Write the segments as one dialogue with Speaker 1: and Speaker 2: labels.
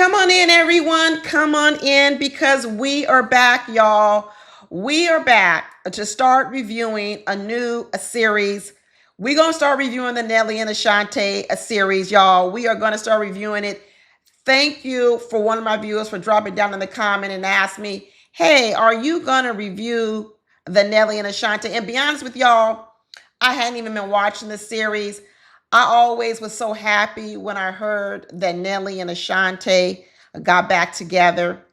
Speaker 1: Come on in, everyone. Come on in because we are back, y'all. We are back to start reviewing a series. We're going to start reviewing the Nelly and Ashanti series, y'all. We are going to start reviewing it. Thank you for one of my viewers for dropping down in the comment and ask me, hey, are you going to review the Nelly and Ashanti? And be honest with y'all, I hadn't even been watching the series. I always was so happy when I heard that Nelly and Ashanti got back together.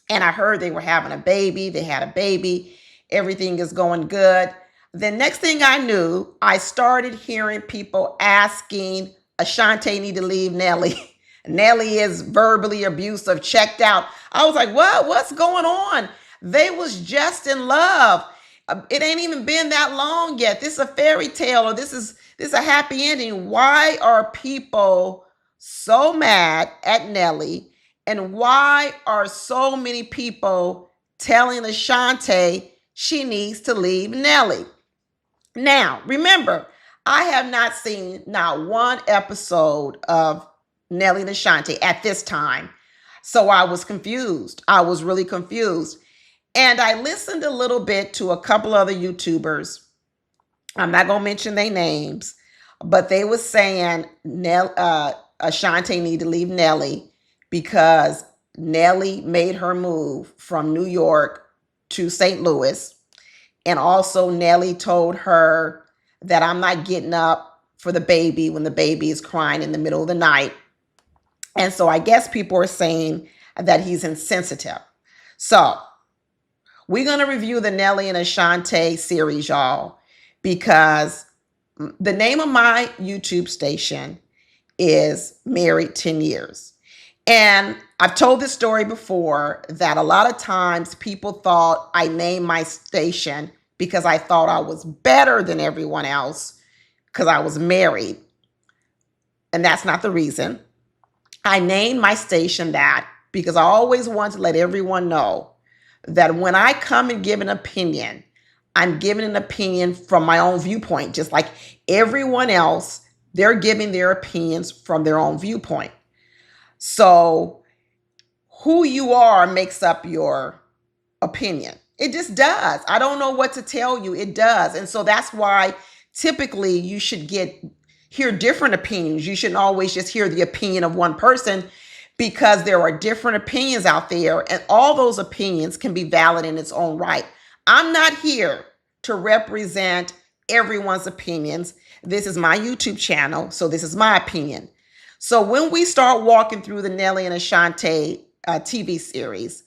Speaker 1: And I heard they were having a baby. They had a baby. Everything is going good. The next thing I knew, I started hearing people asking Ashanti need to leave Nelly. Nelly is verbally abusive, checked out. I was like, what? What's going on? They was just in love. It ain't even been that long yet. This is a fairy tale, or this is a happy ending. Why are people so mad at Nelly? And why are so many people telling Ashanti she needs to leave Nelly? Now, remember, I have not seen not one episode of Nelly and Ashanti at this time. So I was confused. I was really confused. And I listened a little bit to a couple other YouTubers. I'm not going to mention their names, but they were saying Ashanti need to leave Nelly because Nelly made her move from New York to St. Louis. And also Nelly told her that I'm not getting up for the baby when the baby is crying in the middle of the night. And so I guess people are saying that he's insensitive. So we're going to review the Nelly and Ashanti series, y'all, because the name of my YouTube station is Married 10 Years. And I've told this story before that a lot of times people thought I named my station because I thought I was better than everyone else because I was married. And that's not the reason. I named my station that because I always want to let everyone know that when I come and give an opinion, I'm giving an opinion from my own viewpoint, just like everyone else, they're giving their opinions from their own viewpoint. So who you are makes up your opinion. It just does. I don't know what to tell you. It does. And so that's why typically you should hear different opinions. You shouldn't always just hear the opinion of one person because there are different opinions out there and all those opinions can be valid in its own right. I'm not here to represent everyone's opinions. This is my YouTube channel, so this is my opinion. So when we start walking through the Nelly and Ashanti TV series,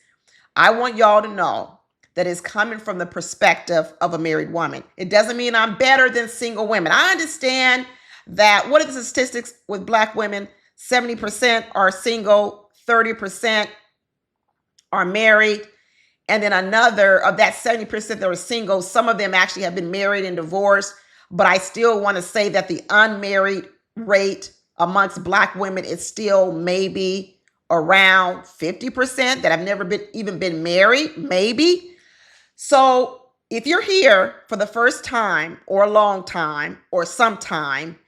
Speaker 1: I want y'all to know that it's coming from the perspective of a married woman. It doesn't mean I'm better than single women. I understand that, what are the statistics with Black women? 70% are single, 30% are married. And then another of that 70% that are single, some of them actually have been married and divorced. But I still want to say that the unmarried rate amongst Black women is still maybe around 50% that have never even been married, maybe. So if you're here for the first time or a long time or sometime,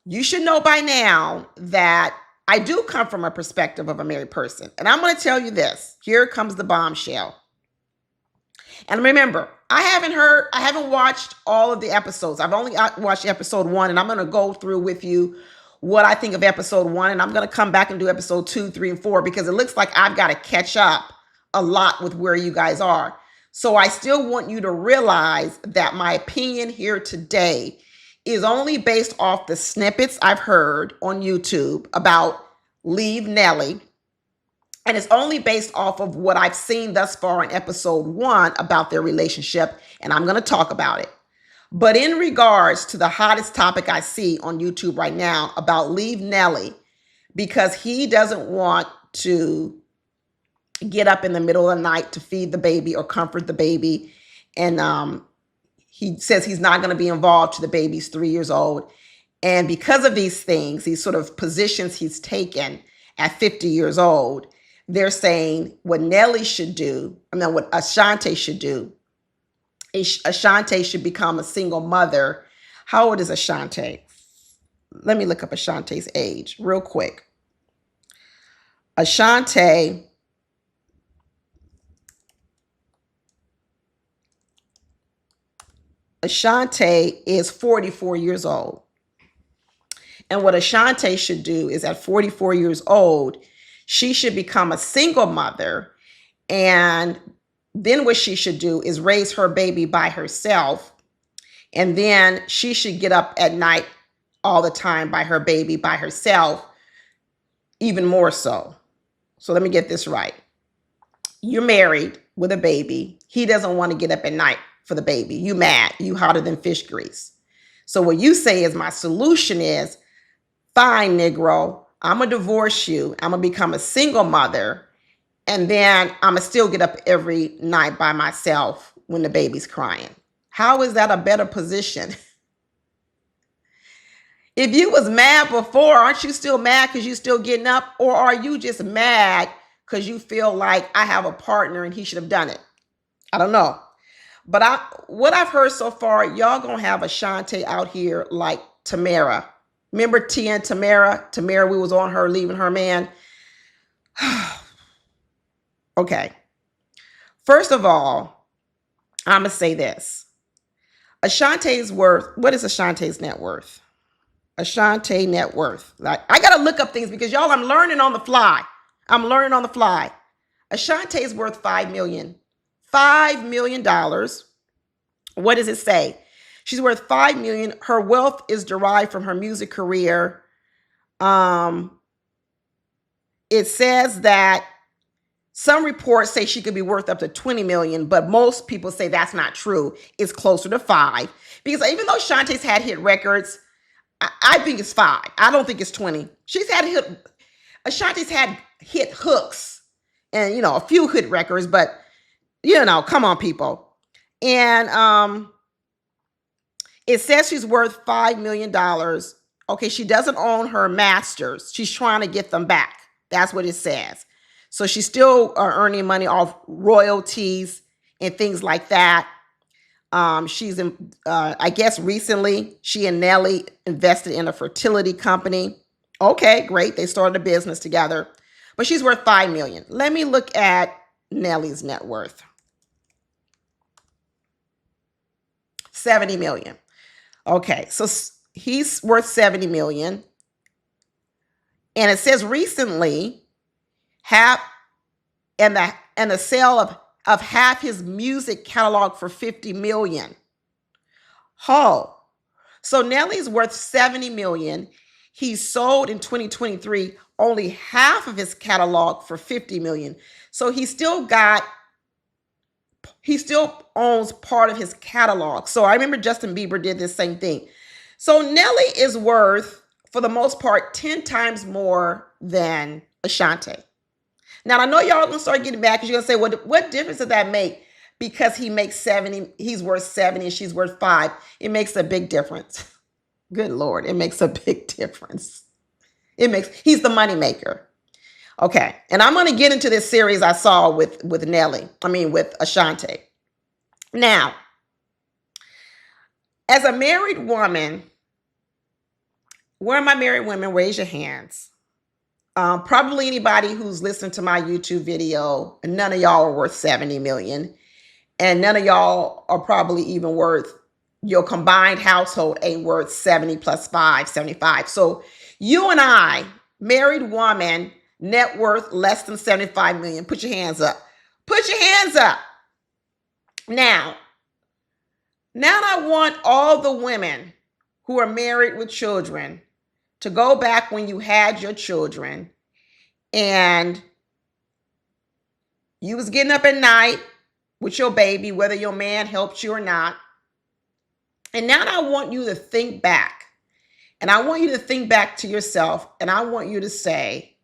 Speaker 1: you should know by now that I do come from a perspective of a married person. And I'm going to tell you this. Here comes the bombshell. And remember, I haven't watched all of the episodes. I've only watched episode 1, and I'm going to go through with you what I think of episode 1, and I'm going to come back and do episode 2, 3, and 4 because it looks like I've got to catch up a lot with where you guys are. So I still want you to realize that my opinion here today is only based off the snippets I've heard on YouTube about Leave Nelly. And it's only based off of what I've seen thus far in episode 1 about their relationship. And I'm going to talk about it. But in regards to the hottest topic I see on YouTube right now about Leave Nelly, because he doesn't want to get up in the middle of the night to feed the baby or comfort the baby. And he says he's not going to be involved till the baby's 3 years old. And because of these things, these sort of positions he's taken at 50 years old, they're saying what Nelly should do, what Ashanti should do, is Ashanti should become a single mother. How old is Ashanti? Let me look up Ashanti's age real quick. Ashanti is 44 years old. And what Ashanti should do is at 44 years old, she should become a single mother. And then what she should do is raise her baby by herself. And then she should get up at night all the time by her baby by herself, even more so. So let me get this right. You're married with a baby. He doesn't want to get up at night for the baby. You mad. You hotter than fish grease. So what you say is, my solution is, fine, Negro, I'm going to divorce you. I'm going to become a single mother. And then I'm going to still get up every night by myself when the baby's crying. How is that a better position? If you was mad before, aren't you still mad because you still getting up? Or are you just mad because you feel like I have a partner and he should have done it? I don't know. But what I've heard so far, y'all gonna have Ashanti out here like Tamara. Remember Tia and Tamara? Tamara, we was on her leaving her man. Okay. First of all, I'm gonna say this. Ashanti's worth, what is Ashanti's net worth? Ashanti net worth. Like, I gotta look up things because y'all, I'm learning on the fly. I'm learning on the fly. Ashanti is worth $5 million. $5 million. What does it say? She's worth $5 million. Her wealth is derived from her music career. It says that some reports say she could be worth up to $20 million, but most people say that's not true. It's closer to 5. Because even though Ashanti's had hit records, I think it's 5. I don't think it's 20. Ashanti's had hit hooks and, a few hit records, but, come on, people. And it says she's worth $5 million. Okay, she doesn't own her masters. She's trying to get them back. That's what it says. So she's still earning money off royalties and things like that. I guess recently she and Nelly invested in a fertility company. Okay, great. They started a business together, but she's worth $5 million. Let me look at Nelly's net worth. $70 million. Okay, so he's worth $70 million. And it says recently, the sale of half his music catalog for $50 million. Oh, so Nelly's worth $70 million. He sold in 2023 only half of his catalog for $50 million. So he still owns part of his catalog. So I remember Justin Bieber did this same thing. So Nelly is worth, for the most part, 10 times more than Ashanti. Now, I know y'all gonna start getting back because you're gonna say, well, what difference does that make? Because he makes 70, he's worth 70 and she's worth 5. It makes a big difference. Good Lord, it makes a big difference. He's the money maker. Okay, and I'm gonna get into this series I saw with Ashanti. Now, as a married woman, where are my married women? Raise your hands. Probably anybody who's listened to my YouTube video, none of y'all are worth 70 million. And none of y'all are probably even worth, your combined household ain't worth 70 plus 5, 75. So you and I, married woman, net worth less than 75 million. Put your hands up. Put your hands up. Now I want all the women who are married with children to go back when you had your children and you was getting up at night with your baby, whether your man helped you or not. And now I want you to think back. And I want you to think back to yourself. And I want you to say,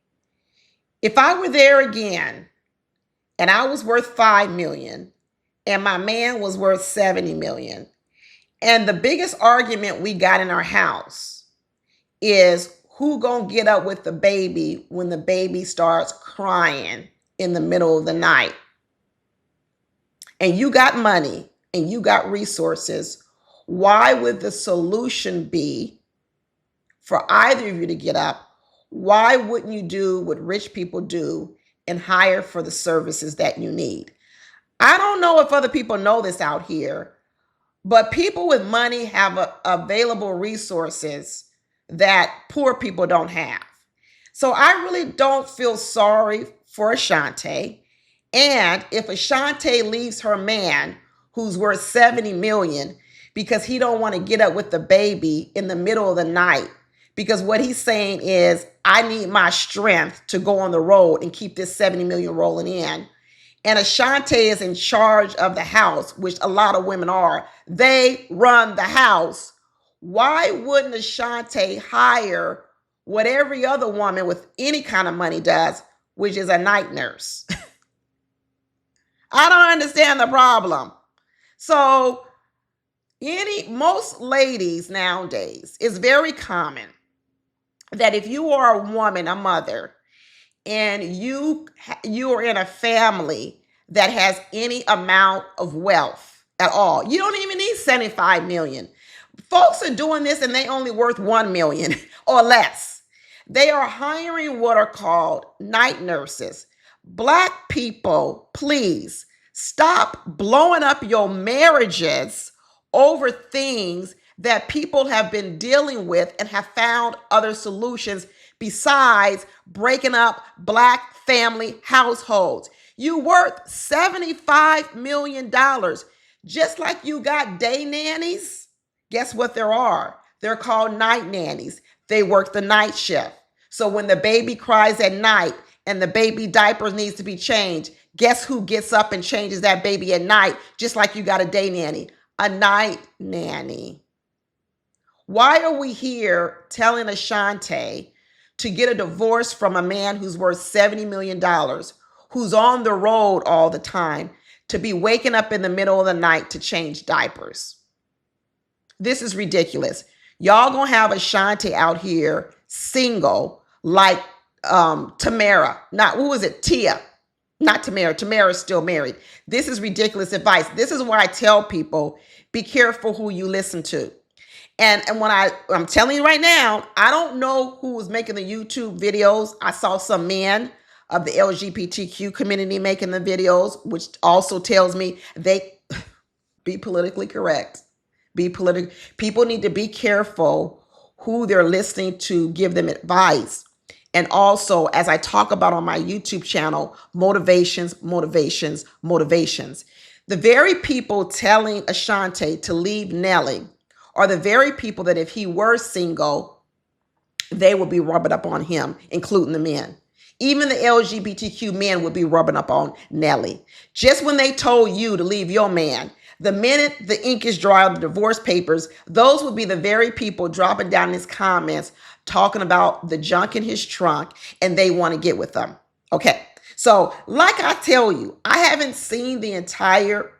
Speaker 1: if I were there again and I was worth 5 million and my man was worth 70 million, and the biggest argument we got in our house is who gonna get up with the baby when the baby starts crying in the middle of the night, and you got money and you got resources, why would the solution be for either of you to get up Why wouldn't you do what rich people do and hire for the services that you need? I don't know if other people know this out here, but people with money have available resources that poor people don't have. So I really don't feel sorry for Ashanti. And if Ashanti leaves her man who's worth 70 million because he don't want to get up with the baby in the middle of the night, because what he's saying is, I need my strength to go on the road and keep this 70 million rolling in. And Ashanti is in charge of the house, which a lot of women are. They run the house. Why wouldn't Ashanti hire what every other woman with any kind of money does, which is a night nurse? I don't understand the problem. So, most ladies nowadays, it's very common that if you are a woman, a mother, and you are in a family that has any amount of wealth at all, you don't even need 75 million. Folks are doing this and they only worth 1 million or less. They are hiring what are called night nurses. Black people, please stop blowing up your marriages over things that people have been dealing with and have found other solutions besides breaking up Black family households. You worth $75 million. Just like you got day nannies, guess what there are? They're called night nannies. They work the night shift. So when the baby cries at night and the baby diapers needs to be changed, guess who gets up and changes that baby at night, just like you got a day nanny? A night nanny. Why are we here telling Ashanti to get a divorce from a man who's worth $70 million, who's on the road all the time, to be waking up in the middle of the night to change diapers? This is ridiculous. Y'all gonna have Ashanti out here single like Tamara. Not, who was it? Tia. Not Tamara. Tamara's still married. This is ridiculous advice. This is why I tell people, be careful who you listen to. And when I'm telling you right now, I don't know who was making the YouTube videos. I saw some men of the LGBTQ community making the videos, which also tells me they be politically correct. People need to be careful who they're listening to give them advice. And also, as I talk about on my YouTube channel, motivations. The very people telling Ashanti to leave Nelly are the very people that if he were single, they would be rubbing up on him, including the men. Even the LGBTQ men would be rubbing up on Nelly. Just when they told you to leave your man, the minute the ink is dry on the divorce papers, those would be the very people dropping down in his comments talking about the junk in his trunk, and they want to get with them. Okay. So like I tell you, I haven't seen the entire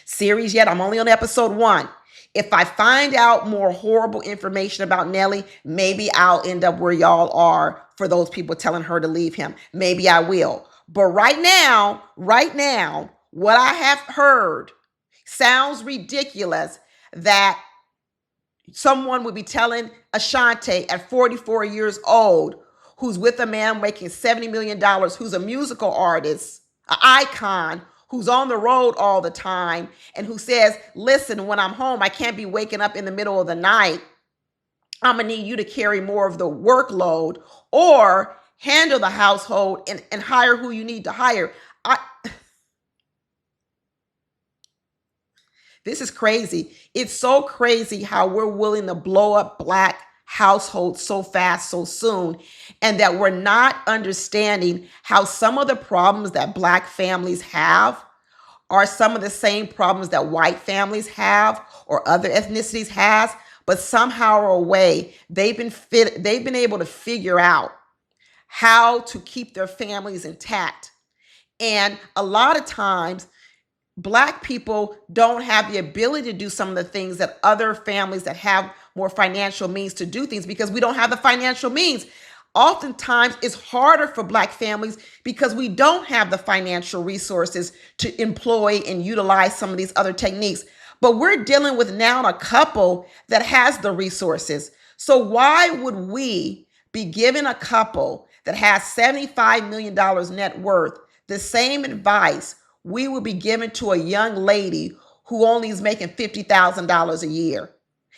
Speaker 1: series yet. I'm only on episode 1. If I find out more horrible information about Nelly, maybe I'll end up where y'all are for those people telling her to leave him. Maybe I will. But right now, what I have heard sounds ridiculous that someone would be telling Ashanti at 44 years old, who's with a man making $70 million, who's a musical artist, an icon, who's on the road all the time, and who says, listen, when I'm home, I can't be waking up in the middle of the night. I'm going to need you to carry more of the workload or handle the household and hire who you need to hire. This is crazy. It's so crazy how we're willing to blow up Black households so fast, so soon, and that we're not understanding how some of the problems that Black families have are some of the same problems that white families have or other ethnicities has, but somehow or way they've been able to figure out how to keep their families intact. And a lot of times, Black people don't have the ability to do some of the things that other families that have more financial means to do things, because we don't have the financial means. Oftentimes, it's harder for Black families because we don't have the financial resources to employ and utilize some of these other techniques. But we're dealing with now a couple that has the resources. So why would we be giving a couple that has $75 million net worth the same advice we would be giving to a young lady who only is making $50,000 a year?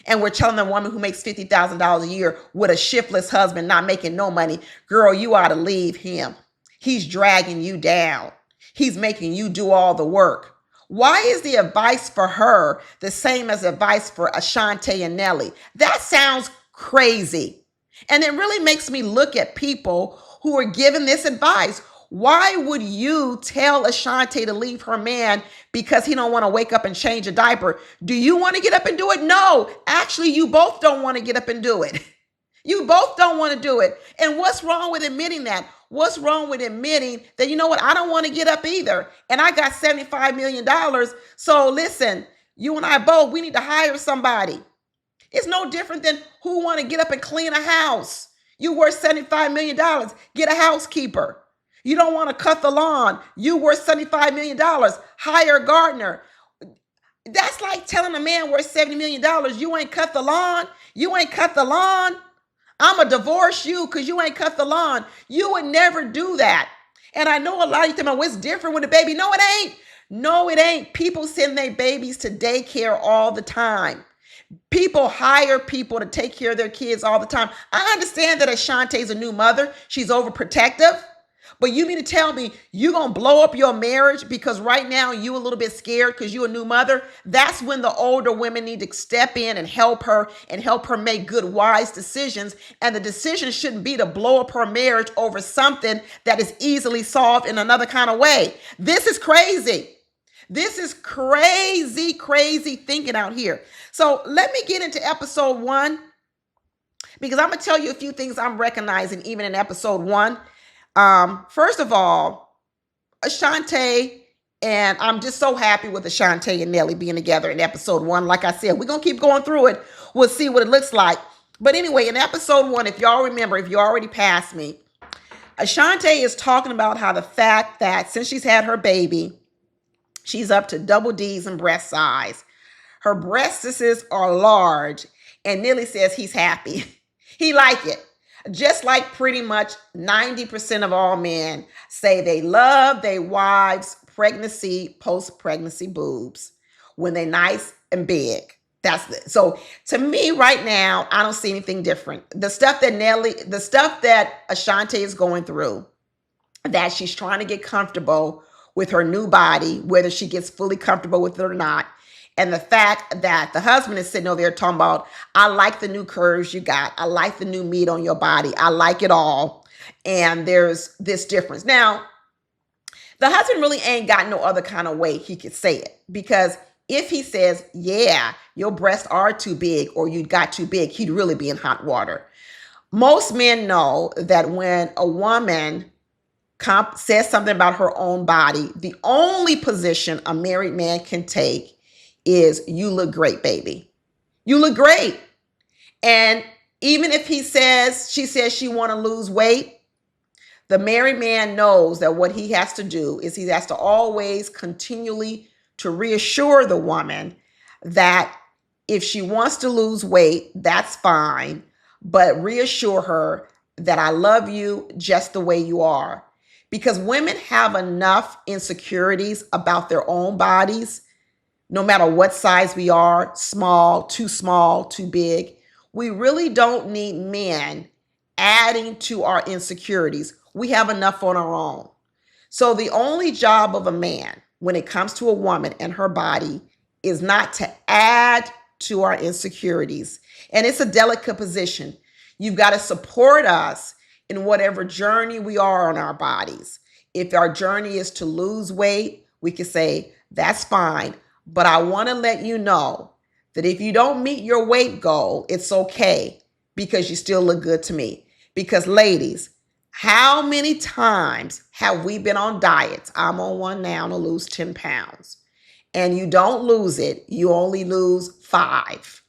Speaker 1: And we're telling a woman who makes $50,000 a year with a shiftless husband not making no money, girl, you ought to leave him. He's dragging you down. He's making you do all the work. Why is the advice for her the same as advice for Ashanti and Nelly? That sounds crazy. And it really makes me look at people who are giving this advice. Why would you tell Ashanti to leave her man because he don't want to wake up and change a diaper? Do you want to get up and do it? No, actually, you both don't want to get up and do it. You both don't want to do it. And what's wrong with admitting that? What's wrong with admitting that, you know what, I don't want to get up either. And I got $75 million. So listen, you and I both, we need to hire somebody. It's no different than who want to get up and clean a house. You worth $75 million. Get a housekeeper. You don't want to cut the lawn. You worth $75 million. Hire a gardener. That's like telling a man worth $70 million, you ain't cut the lawn. You ain't cut the lawn. I'm going to divorce you because you ain't cut the lawn. You would never do that. And I know a lot of you think, oh, it's different with a baby. No, it ain't. No, it ain't. People send their babies to daycare all the time. People hire people to take care of their kids all the time. I understand that Ashanti's a new mother. She's overprotective. But you mean to tell me you're going to blow up your marriage because right now you a little bit scared because you're a new mother? That's when the older women need to step in and help her make good, wise decisions. And the decision shouldn't be to blow up her marriage over something that is easily solved in another kind of way. This is crazy. This is crazy, crazy thinking out here. So let me get into episode 1 because I'm going to tell you a few things I'm recognizing even in episode 1. First of all, Ashanti, and I'm just so happy with Ashanti and Nelly being together in episode 1. Like I said, we're going to keep going through it. We'll see what it looks like. But anyway, in episode 1, if y'all remember, if you already passed me, Ashanti is talking about how the fact that since she's had her baby, she's up to double D's in breast size. Her breasts are large, and Nelly says he's happy. He like it. Just like pretty much 90% of all men say they love their wives' pregnancy, post-pregnancy boobs when they're nice and big. So to me right now, I don't see anything different. The stuff that Ashanti is going through, that she's trying to get comfortable with her new body, whether she gets fully comfortable with it or not. And the fact that the husband is sitting over there talking about, I like the new curves you got. I like the new meat on your body. I like it all. And there's this difference. Now, the husband really ain't got no other kind of way he could say it. Because if he says, yeah, your breasts are too big or you got too big, he'd really be in hot water. Most men know that when a woman says something about her own body, the only position a married man can take is, you look great, baby. You look great. And even if she says she want to lose weight, the married man knows that what he has to do is he has to always continually to reassure the woman that if she wants to lose weight, that's fine, but reassure her that I love you just the way you are. Because women have enough insecurities about their own bodies. No matter what size we are, small, too big, we really don't need men adding to our insecurities. We have enough on our own. So the only job of a man when it comes to a woman and her body is not to add to our insecurities. And it's a delicate position. You've got to support us in whatever journey we are on our bodies. If our journey is to lose weight, we can say, that's fine. But I want to let you know that if you don't meet your weight goal, it's okay because you still look good to me. Because ladies, how many times have we been on diets? I'm on one now to lose 10 pounds. And you don't lose it. You only lose 5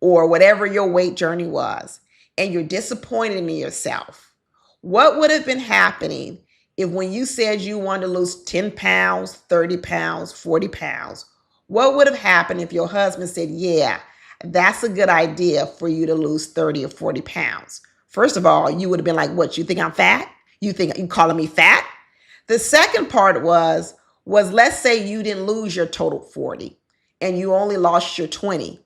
Speaker 1: or whatever your weight journey was. And you're disappointed in yourself. What would have been happening if when you said you wanted to lose 10 pounds, 30 pounds, 40 pounds, what would have happened if your husband said, yeah, that's a good idea for you to lose 30 or 40 pounds. First of all, you would have been like, what, you think I'm fat? You think you calling me fat? The second part was let's say you didn't lose your total 40 and you only lost your 20.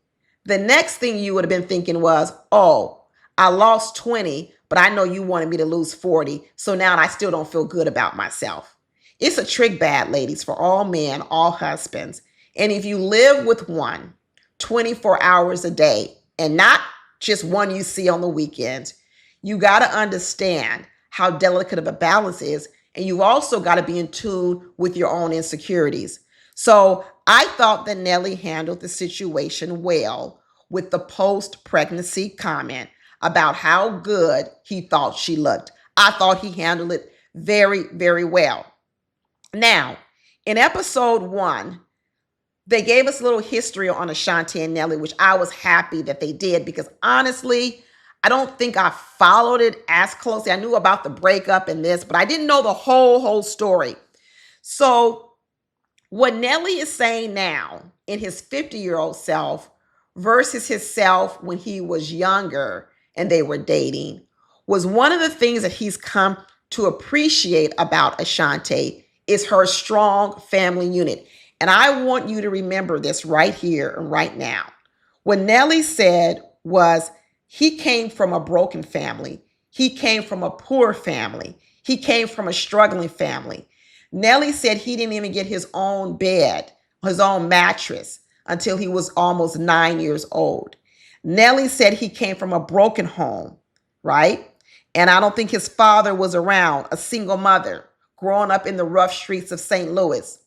Speaker 1: The next thing you would have been thinking was, oh, I lost 20, but I know you wanted me to lose 40. So now I still don't feel good about myself. It's a trick bag, ladies, for all men, all husbands. And if you live with one 24 hours a day and not just one you see on the weekends, you got to understand how delicate of a balance is. And you also got to be in tune with your own insecurities. So I thought that Nelly handled the situation well with the post-pregnancy comment about how good he thought she looked. I thought he handled it very, very well. Now, in episode 1, they gave us a little history on Ashanti and Nelly, which I was happy that they did because honestly, I don't think I followed it as closely. I knew about the breakup and this, but I didn't know the whole story. So what Nelly is saying now in his 50-year-old self versus his self when he was younger and they were dating was one of the things that he's come to appreciate about Ashanti is her strong family unit. And I want you to remember this right here and right now. What Nelly said was he came from a broken family. He came from a poor family. He came from a struggling family. Nelly said he didn't even get his own bed, his own mattress until he was almost 9 years old. Nelly said he came from a broken home, right? And I don't think his father was around, a single mother, growing up in the rough streets of St. Louis.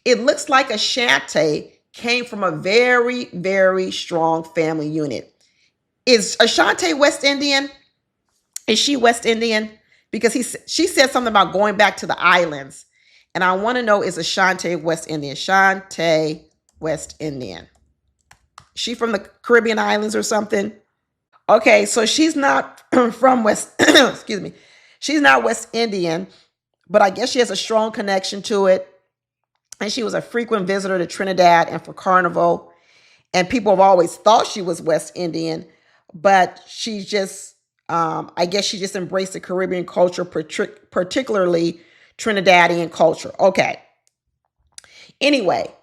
Speaker 1: It looks like Ashanti came from a very, very strong family unit. Is Ashanti West Indian? Is she West Indian? Because she said something about going back to the islands. And I want to know, is Ashanti West Indian? Ashanti West Indian. She from the Caribbean islands or something? Okay, so she's not from West, excuse me. She's not West Indian, but I guess she has a strong connection to it. And she was a frequent visitor to Trinidad and for Carnival. And people have always thought she was West Indian, but she just, I guess she just embraced the Caribbean culture, particularly Trinidadian culture. Okay. Anyway,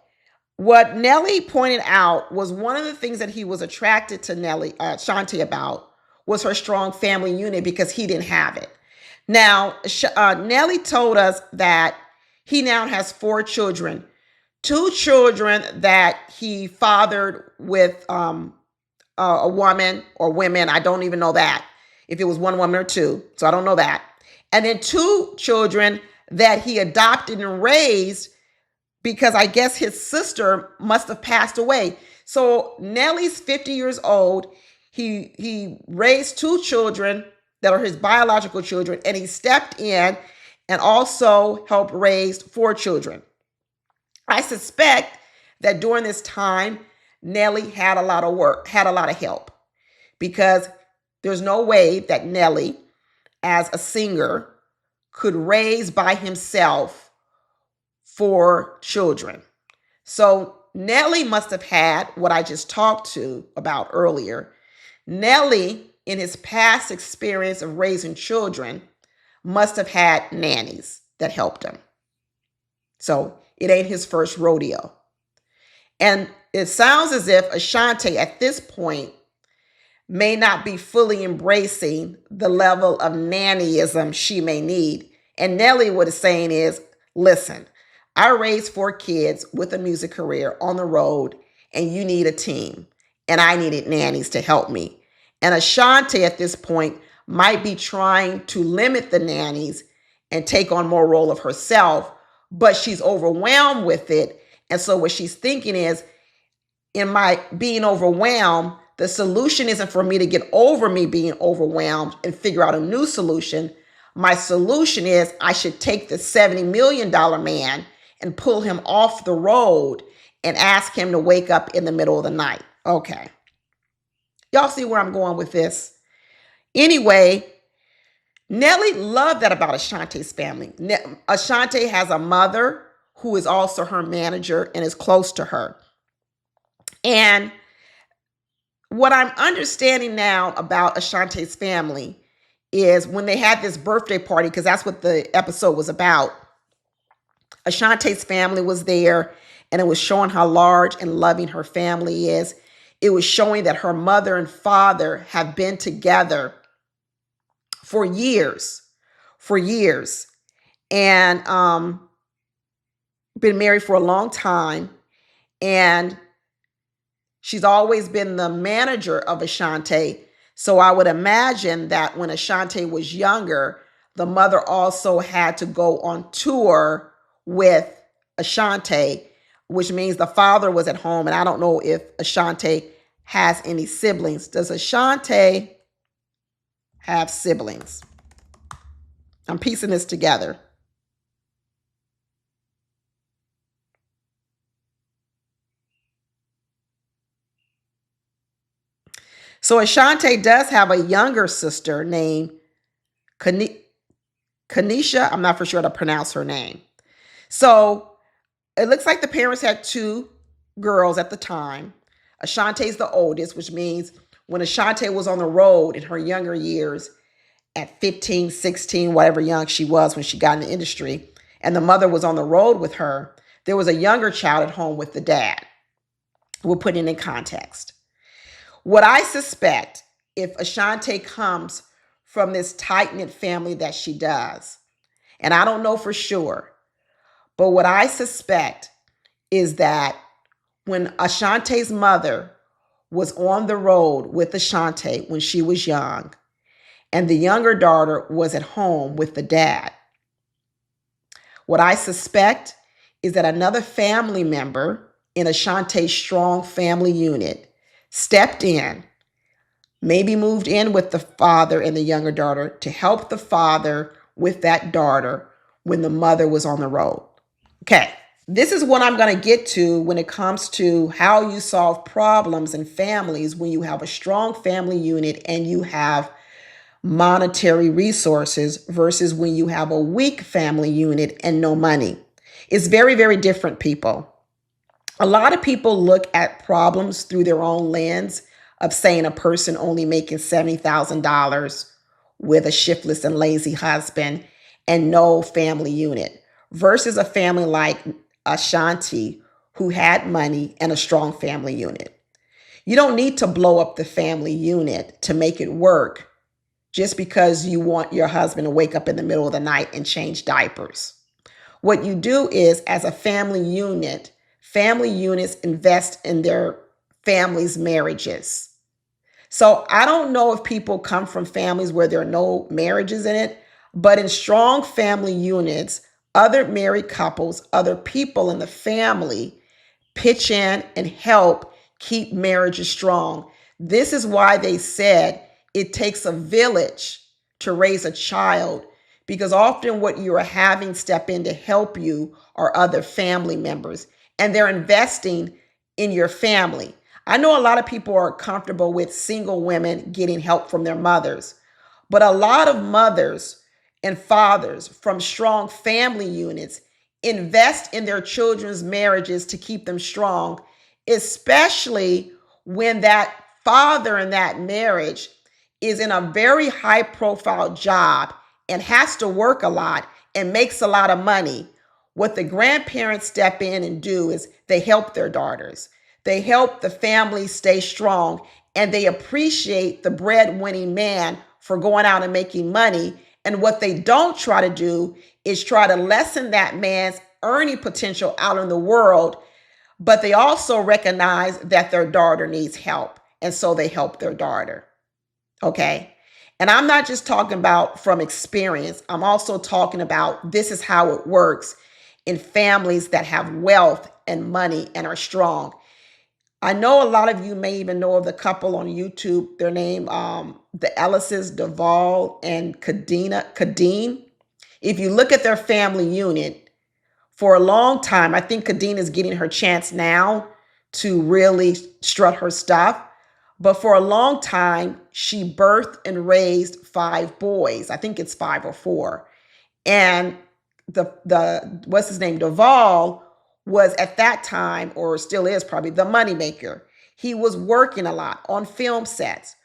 Speaker 1: what Nelly pointed out was one of the things that he was attracted to Ashanti about was her strong family unit because he didn't have it. Now, Nelly told us that he now has 4 children, 2 children that he fathered with a woman or women. I don't even know that, if it was one woman or 2. So I don't know that. And then 2 children that he adopted and raised because I guess his sister must have passed away. So Nelly's 50 years old. He raised 2 children that are his biological children, and he stepped in and also helped raise 4 children. I suspect that during this time, Nelly had a lot of work, had a lot of help, because there's no way that Nelly, as a singer, could raise by himself 4 children. So Nelly must have had what I just talked to about earlier. Nelly, in his past experience of raising children, must have had nannies that helped him. So it ain't his first rodeo. And it sounds as if Ashanti at this point may not be fully embracing the level of nannyism she may need. And Nelly, what it's saying is, listen, I raised 4 kids with a music career on the road, and you need a team. And I needed nannies to help me. And Ashanti at this point might be trying to limit the nannies and take on more role of herself, but she's overwhelmed with it. And so what she's thinking is, in my being overwhelmed, the solution isn't for me to get over me being overwhelmed and figure out a new solution. My solution is I should take the $70 million man and pull him off the road and ask him to wake up in the middle of the night. Okay. Y'all see where I'm going with this? Anyway, Nelly loved that about Ashanti's family. Ashanti has a mother who is also her manager and is close to her. And What I'm understanding now about Ashanti's family is when they had this birthday party, because that's what the episode was about. Ashanti's family was there, and it was showing how large and loving her family is. It was showing that her mother and father have been together for years, for years, and been married for a long time. And she's always been the manager of Ashanti. So I would imagine that when Ashanti was younger, the mother also had to go on tour with Ashanti, which means the father was at home. And I don't know if Ashanti has any siblings. Does Ashanti have siblings? I'm piecing this together. So Ashanti does have a younger sister named Kanisha. I'm not for sure to pronounce her name. So it looks like the parents had two girls at the time. Ashanti's the oldest, which means when Ashanti was on the road in her younger years, at 15, 16, whatever young she was when she got in the industry, and the mother was on the road with her, there was a younger child at home with the dad. We're putting it in context. What I suspect, if Ashanti comes from this tight-knit family that she does, and I don't know for sure, but what I suspect is that when Ashanti's mother was on the road with Ashanti when she was young, and the younger daughter was at home with the dad, what I suspect is that another family member in Ashanti's strong family unit stepped in, maybe moved in with the father and the younger daughter to help the father with that daughter when the mother was on the road. Okay, this is what I'm going to get to when it comes to how you solve problems in families when you have a strong family unit and you have monetary resources versus when you have a weak family unit and no money. It's very, very different, people. A lot of people look at problems through their own lens of saying a person only making $70,000 with a shiftless and lazy husband and no family unit versus a family like Ashanti who had money and a strong family unit. You don't need to blow up the family unit to make it work just because you want your husband to wake up in the middle of the night and change diapers. What you do is, as a family unit, family units invest in their families' marriages. So I don't know if people come from families where there are no marriages in it, but in strong family units, other married couples, other people in the family pitch in and help keep marriages strong. This is why they said it takes a village to raise a child, because often what you are having step in to help you are other family members, and they're investing in your family. I know a lot of people are comfortable with single women getting help from their mothers, but a lot of mothers and fathers from strong family units invest in their children's marriages to keep them strong, especially when that father in that marriage is in a very high profile job and has to work a lot and makes a lot of money. What the grandparents step in and do is they help their daughters. They help the family stay strong, and they appreciate the breadwinning man for going out and making money. And what they don't try to do is try to lessen that man's earning potential out in the world, but they also recognize that their daughter needs help, and so they help their daughter. Okay. And I'm not just talking about from experience. I'm also talking about this is how it works in families that have wealth and money and are strong. I know a lot of you may even know of the couple on YouTube. Their name, the Ellises, Duvall and Kadeen. If you look at their family unit, for a long time, I think Kadeen is getting her chance now to really strut her stuff. But for a long time, she birthed and raised 5 boys. I think it's 5 or 4. And the what's his name, Duvall, was at that time, or still is probably, the moneymaker. He was working a lot on film sets.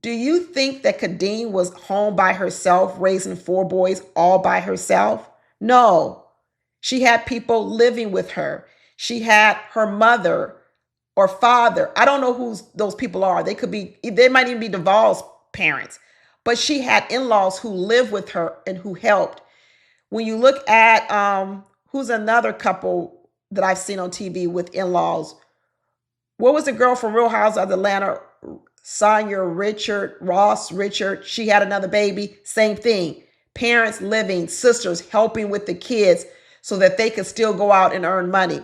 Speaker 1: Do you think that Kadeen was home by herself, raising four boys all by herself? No. She had people living with her. She had her mother or father. I don't know who those people are. They might even be Duvall's parents. But she had in-laws who lived with her and who helped. When you look at who's another couple that I've seen on TV with in-laws, what was the girl from Real Housewives of Atlanta? Sonia Ross Richard. She had another baby. Same thing. Parents living, sisters helping with the kids so that they could still go out and earn money.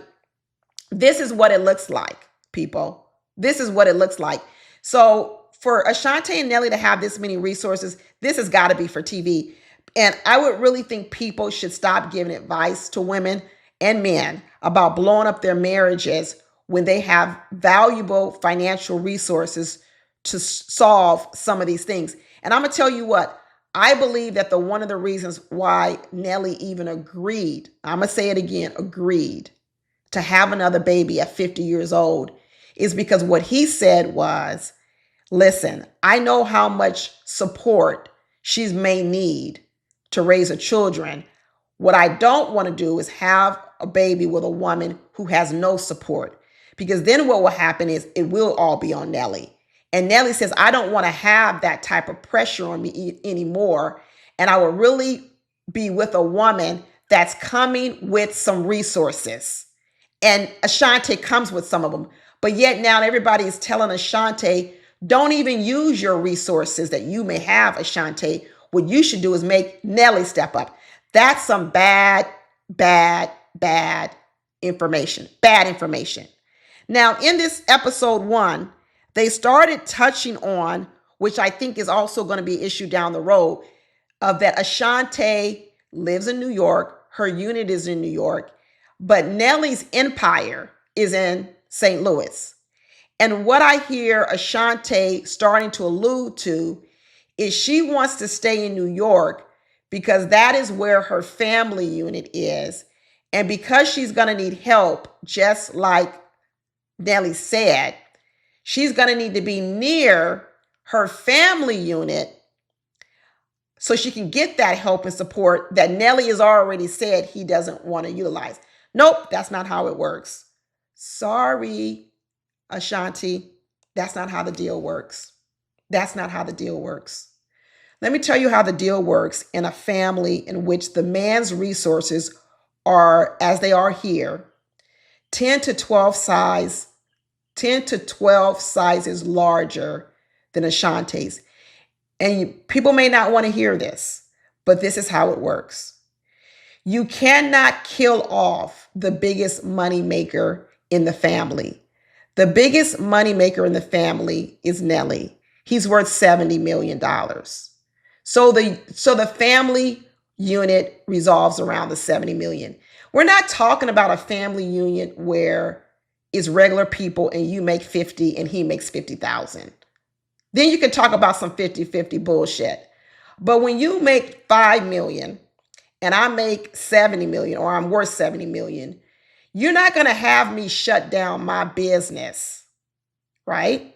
Speaker 1: This is what it looks like, people. This is what it looks like. So for Ashanti and Nelly to have this many resources, this has got to be for TV. And I would really think people should stop giving advice to women and men about blowing up their marriages when they have valuable financial resources to solve some of these things. And I'm going to tell you what, I believe that one of the reasons why Nelly even agreed, I'm going to say it again, agreed to have another baby at 50 years old is because what he said was, listen, I know how much support she may need to raise her children. What I don't want to do is have a baby with a woman who has no support, because then what will happen is it will all be on Nelly. And Nelly says, I don't want to have that type of pressure on me anymore. And I will really be with a woman that's coming with some resources. And Ashanti comes with some of them. But yet now everybody is telling Ashanti, don't even use your resources that you may have, Ashanti. What you should do is make Nelly step up. That's some bad information. Bad information. Now, in this episode 1, they started touching on, which I think is also going to be an issue down the road, of that Ashanti lives in New York. Her unit is in New York. But Nelly's empire is in St. Louis. And what I hear Ashanti starting to allude to is she wants to stay in New York because that is where her family unit is. And because she's going to need help, just like Nelly said, she's going to need to be near her family unit so she can get that help and support that Nelly has already said he doesn't want to utilize. Nope, that's not how it works. Sorry, Ashanti, that's not how the deal works. That's not how the deal works. Let me tell you how the deal works in a family in which the man's resources are, as they are here, 10 to 12 sizes larger than Ashanti's. And people may not want to hear this, but this is how it works. You cannot kill off the biggest money maker in the family. The biggest money maker in the family is Nelly. He's worth $70 million. So the family unit revolves around the 70 million. We're not talking about a family unit where it's regular people and you make 50 and he makes 50,000. Then you can talk about some 50-50 bullshit. But when you make 5 million and I make 70 million, or I'm worth 70 million, you're not going to have me shut down my business, right?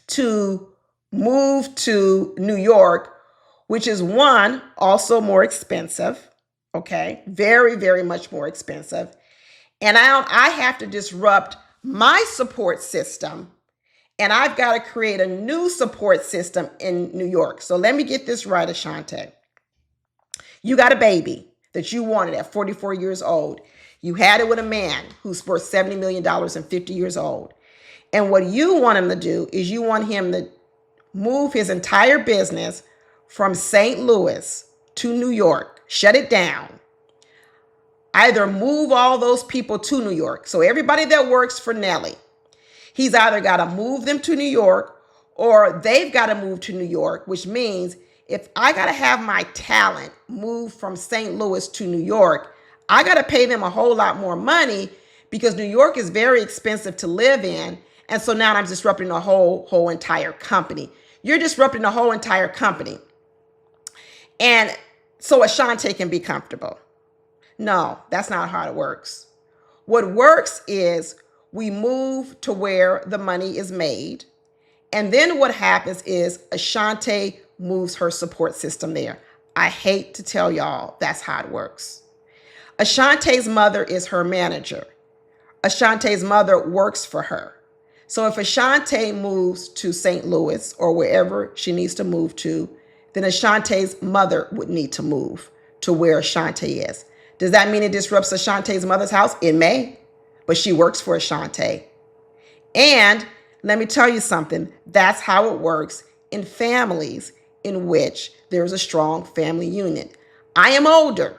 Speaker 1: To move to New York, which is one, also more expensive. Okay. Very, very much more expensive. And I have to disrupt my support system. And I've got to create a new support system in New York. So let me get this right, Ashanti. You got a baby that you wanted at 44 years old. You had it with a man who's worth $70 million and 50 years old. And what you want him to do is you want him to move his entire business from St. Louis to New York, shut it down. Either move all those people to New York. So everybody that works for Nelly, he's either got to move them to New York or they've got to move to New York, which means if I got to have my talent move from St. Louis to New York, I got to pay them a whole lot more money because New York is very expensive to live in. And so now I'm disrupting the whole entire company. You're disrupting the whole entire company. And so Ashanti can be comfortable. No, that's not how it works. What works is we move to where the money is made. And then what happens is Ashanti moves her support system there. I hate to tell y'all, that's how it works. Ashanti's mother is her manager. Ashanti's mother works for her. So if Ashanti moves to St. Louis or wherever she needs to move to, then Ashanti's mother would need to move to where Ashanti is. Does that mean it disrupts Ashanti's mother's house? It may, but she works for Ashanti. And let me tell you something, that's how it works in families in which there's a strong family unit. I am older.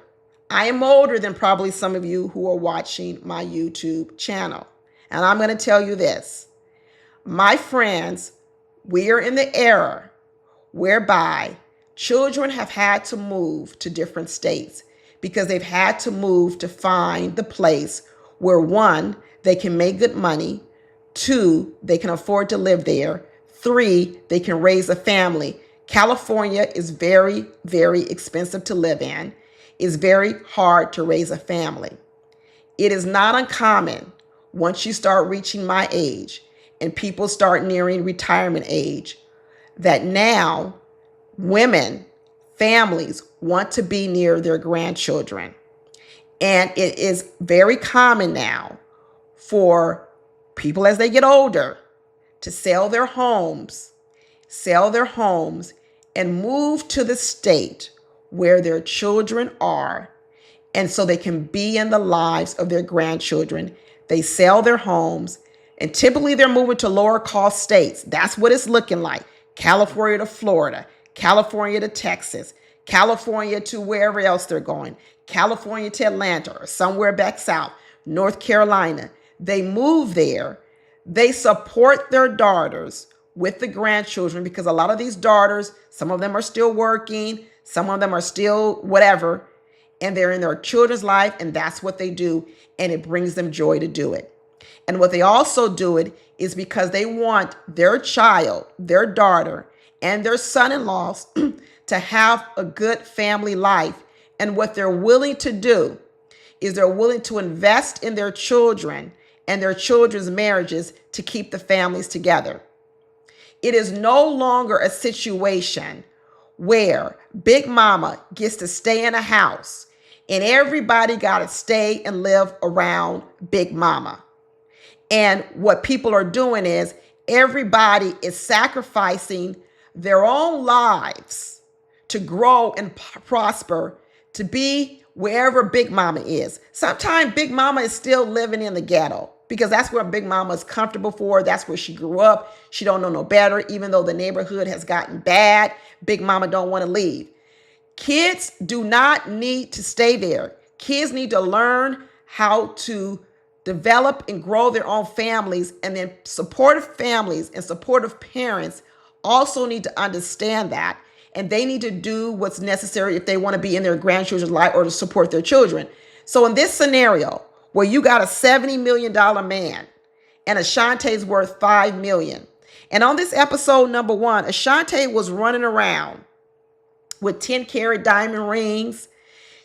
Speaker 1: I am older than probably some of you who are watching my YouTube channel. And I'm going to tell you this. My friends, we are in the era whereby children have had to move to different states because they've had to move to find the place where, one, they can make good money, two, they can afford to live there, three, they can raise a family. California is very, very expensive to live in. It's very hard to raise a family. It is not uncommon once you start reaching my age and people start nearing retirement age that now women, families want to be near their grandchildren. And it is very common now for people as they get older to sell their homes and move to the state where their children are. And so they can be in the lives of their grandchildren. They sell their homes and typically they're moving to lower cost states. That's what it's looking like. California to Florida, California to Texas, California to wherever else they're going, California to Atlanta or somewhere back south, North Carolina. They move there. They support their daughters with the grandchildren because a lot of these daughters, some of them are still working, some of them are still whatever, and they're in their children's life, and that's what they do, and it brings them joy to do it. And what they also do it is because they want their child, their daughter, and their son-in-law to have a good family life. And what they're willing to do is they're willing to invest in their children and their children's marriages to keep the families together. It is no longer a situation where Big Mama gets to stay in a house and everybody got to stay and live around Big Mama. And what people are doing is everybody is sacrificing their own lives to grow and prosper, to be wherever Big Mama is. Sometimes Big Mama is still living in the ghetto because that's where Big Mama is comfortable for. That's where she grew up. She don't know no better. Even though the neighborhood has gotten bad, Big Mama don't want to leave. Kids do not need to stay there. Kids need to learn how to develop and grow their own families, and then supportive families and supportive parents also need to understand that, and they need to do what's necessary if they want to be in their grandchildren's life or to support their children. So in this scenario where you got a $70 million man and Ashanti's worth $5 million, and on this episode number 1, Ashanti was running around with 10-carat diamond rings.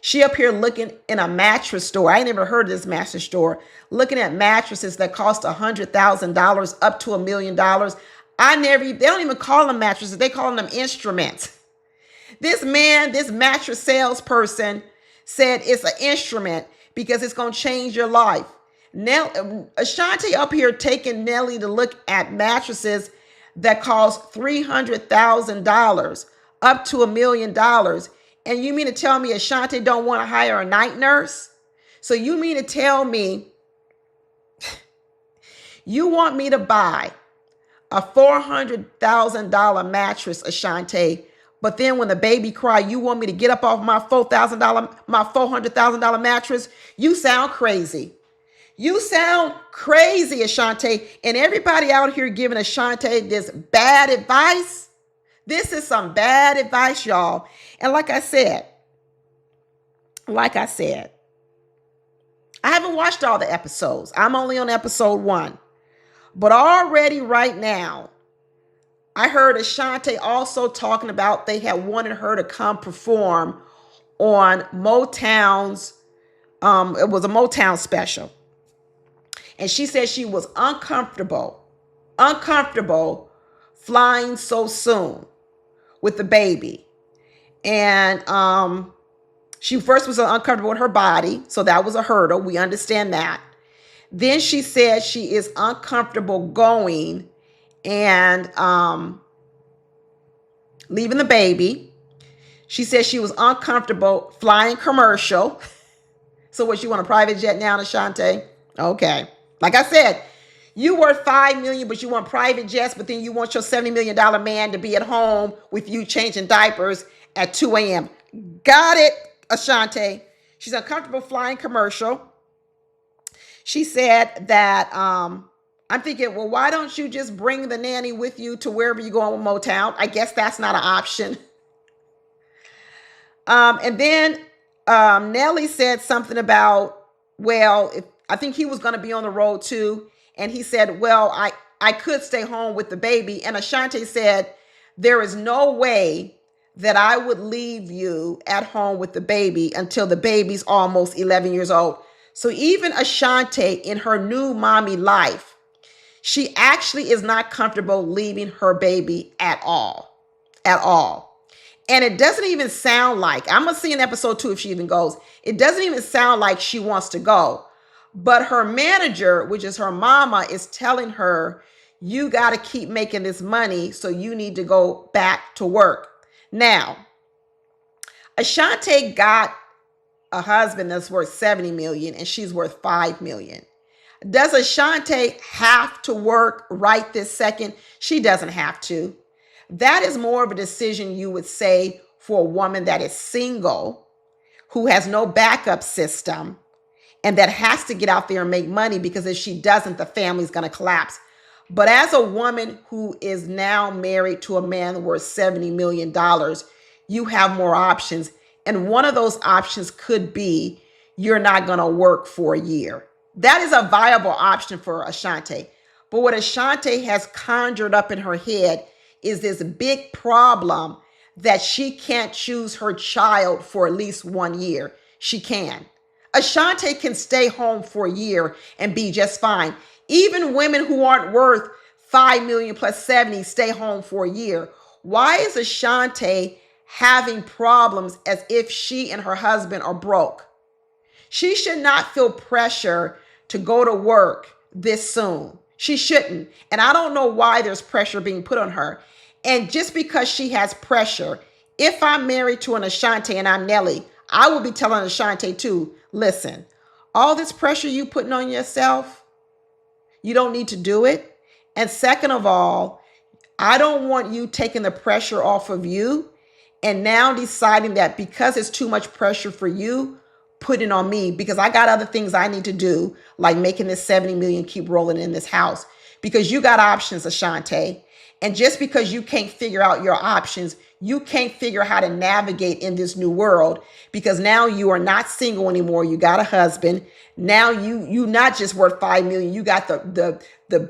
Speaker 1: She up here looking in a mattress store. I ain't never heard of this mattress store. Looking at mattresses that cost $100,000 up to $1 million. They don't even call them mattresses. They call them instruments. This man, this mattress salesperson said it's an instrument because it's going to change your life. Ashanti up here taking Nelly to look at mattresses that cost $300,000 up to $1 million. And you mean to tell me Ashanti don't want to hire a night nurse? So you mean to tell me you want me to buy a $400,000 mattress, Ashanti, but then when the baby cry, you want me to get up off my $400,000 mattress? You sound crazy. You sound crazy, Ashanti. And everybody out here giving Ashanti this bad advice. This is some bad advice, y'all. And like I said, I haven't watched all the episodes. I'm only on episode 1. But already right now, I heard Ashanti also talking about they had wanted her to come perform on Motown's, it was a Motown special. And she said she was uncomfortable flying so soon with the baby. And she first was uncomfortable with her body, so that was a hurdle. We understand that. Then she said she is uncomfortable going and leaving the baby. She said she was uncomfortable flying commercial. So what, you want a private jet now, Ashanti? Okay. Like I said, you worth $5 million, but you want private jets, but then you want your $70 million man to be at home with you changing diapers at 2 a.m. Got it, Ashanti. She's uncomfortable flying commercial. She said that, I'm thinking, well, why don't you just bring the nanny with you to wherever you go on Motown? I guess that's not an option. And then Nelly said something about, well, if, I think he was going to be on the road too. And he said, well, I could stay home with the baby. And Ashanti said, there is no way that I would leave you at home with the baby until the baby's almost 11 years old. So even Ashanti, in her new mommy life, she actually is not comfortable leaving her baby at all. At all. And it doesn't even sound like, I'm going to see in episode 2 if she even goes. It doesn't even sound like she wants to go. But her manager, which is her mama, is telling her, you got to keep making this money, so you need to go back to work. Now, Ashanti got a husband that's worth $70 million and she's worth $5 million. Does Ashanti have to work right this second? She doesn't have to. That is more of a decision, you would say, for a woman that is single, who has no backup system, and that has to get out there and make money, because if she doesn't, the family's going to collapse. But as a woman who is now married to a man worth $70 million, you have more options. And one of those options could be you're not going to work for a year. That is a viable option for Ashanti. But what Ashanti has conjured up in her head is this big problem that she can't choose her child for at least 1 year. She can. Ashanti can stay home for a year and be just fine. Even women who aren't worth $5 million plus 70 stay home for a year. Why is Ashanti having problems as if she and her husband are broke? She should not feel pressure to go to work this soon. She shouldn't. And I don't know why there's pressure being put on her. And just because she has pressure, if I'm married to an Ashanti and I'm Nelly, I will be telling Ashanti too, listen, all this pressure you putting on yourself, you don't need to do it. And second of all, I don't want you taking the pressure off of you and now deciding that because it's too much pressure for you, put it on me, because I got other things I need to do, like making this 70 million keep rolling in this house, because you got options, Ashanti. And just because you can't figure out your options, you can't figure how to navigate in this new world, because now you are not single anymore. You got a husband. Now you not just worth $5 million. You got the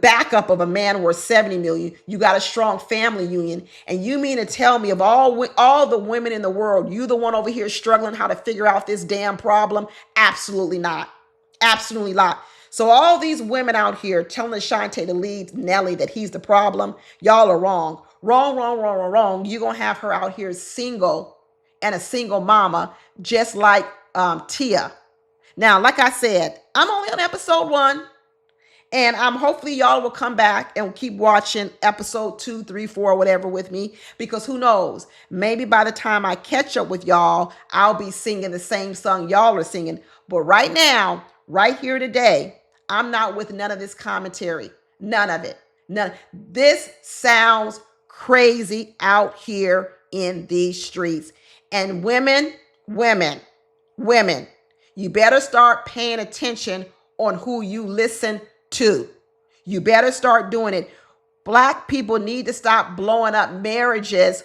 Speaker 1: backup of a man worth $70 million. You got a strong family union. And you mean to tell me, of all the women in the world, you the one over here struggling how to figure out this damn problem? Absolutely not. Absolutely not. So all these women out here telling Ashanti to leave Nelly, that he's the problem, y'all are wrong. Wrong, wrong, wrong, wrong, wrong. You're going to have her out here single and a single mama, just like Tia. Now, like I said, I'm only on episode 1. And hopefully y'all will come back and keep watching episode 2, 3, 4, whatever with me, because who knows, maybe by the time I catch up with y'all, I'll be singing the same song y'all are singing. But right now, right here today, I'm not with none of this commentary. None of it. None. This sounds crazy out here in these streets. And women, you better start paying attention on who you listen to. You better start doing it. Black people need to stop blowing up marriages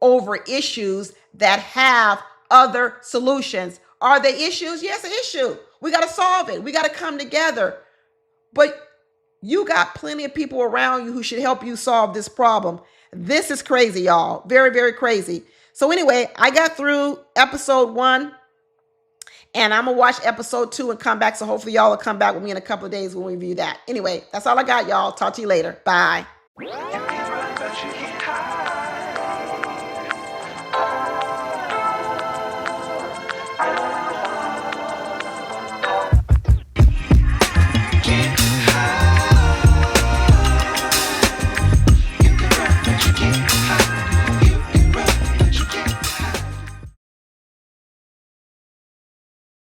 Speaker 1: over issues that have other solutions. Are they issues? Yes, an issue. We got to solve it. We got to come together. But you got plenty of people around you who should help you solve this problem. This is crazy, y'all. Very, very crazy. So anyway, I got through episode 1. And I'm gonna watch episode 2 and come back. So hopefully y'all will come back with me in a couple of days when we review that. Anyway, that's all I got, y'all. Talk to you later. Bye.